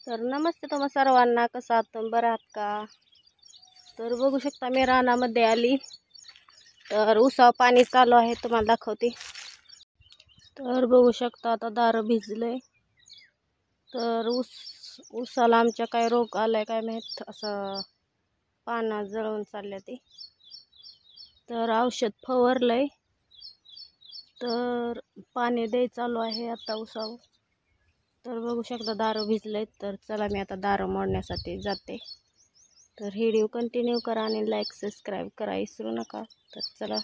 तर नमस्ते तुम्हा सर्वांना, कसं आहात तुम्ही, बरं आहात का? तर बघू शकता मी रानामध्ये आली. तर उसाव पाणी चालू आहे, तुम्हाला दाखवते. तर बघू शकता आता दार भिजले. तर उसाला आमच्या काय रोग आलाय काय माहित, असं पानं जळून चालले ते. तर औषध फवारलंय. तर पाणी द्याय चालू आहे आता उसाव. तर बघू शकता दार भिजले. तर चला मी आता दार मोडण्यासाठी जाते. तर व्हिडिओ कंटिन्यू करा आणि लाईक सबस्क्राईब करा विसरू नका. तर चला.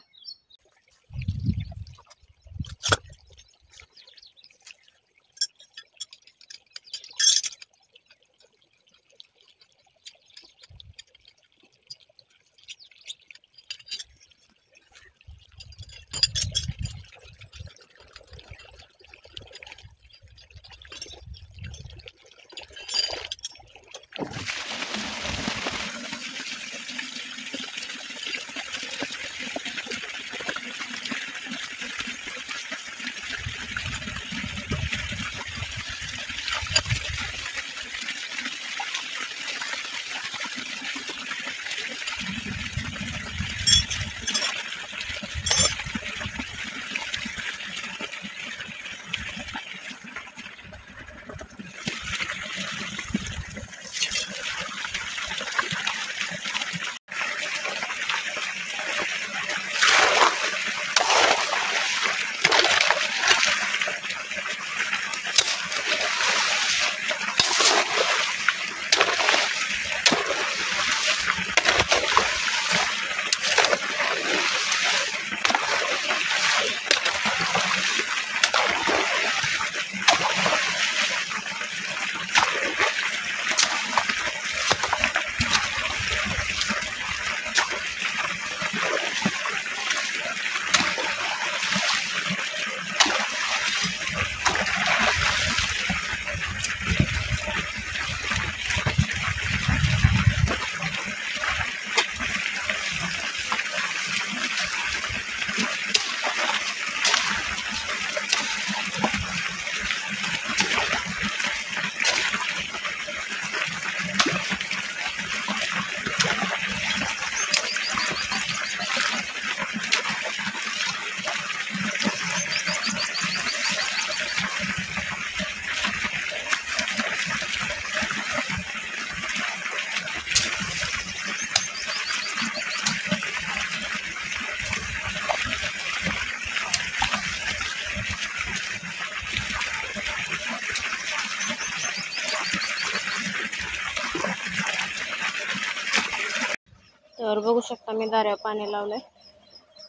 तर बघू शकता मी दाऱ्यावर पाणी लावलंय.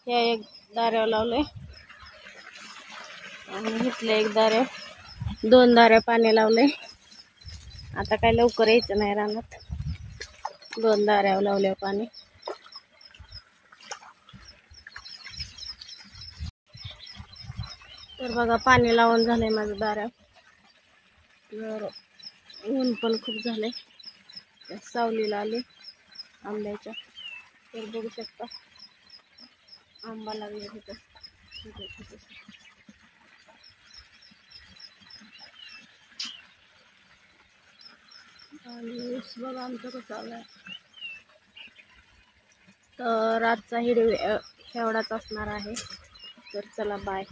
या एक दाऱ्यावर लावलंय आणि इथले एक दाऱ्यावर, 2 दाऱ्या पाणी लावलंय. आता काय लवकर यायचं नाही रानात, 2 दाऱ्यावर लावले पाणी. तर बघा पाणी लावून झालंय माझं दाऱ्यावर. तर ऊन पण खूप झालंय, सावलीला आले आंब्याच्या. तर बघू शकता आंबा लागले तिथं. आणि ऊस बघा आमचं कसं आलाय. तर आजचा व्हिडिओ एवढाच असणार आहे. तर चला बाय.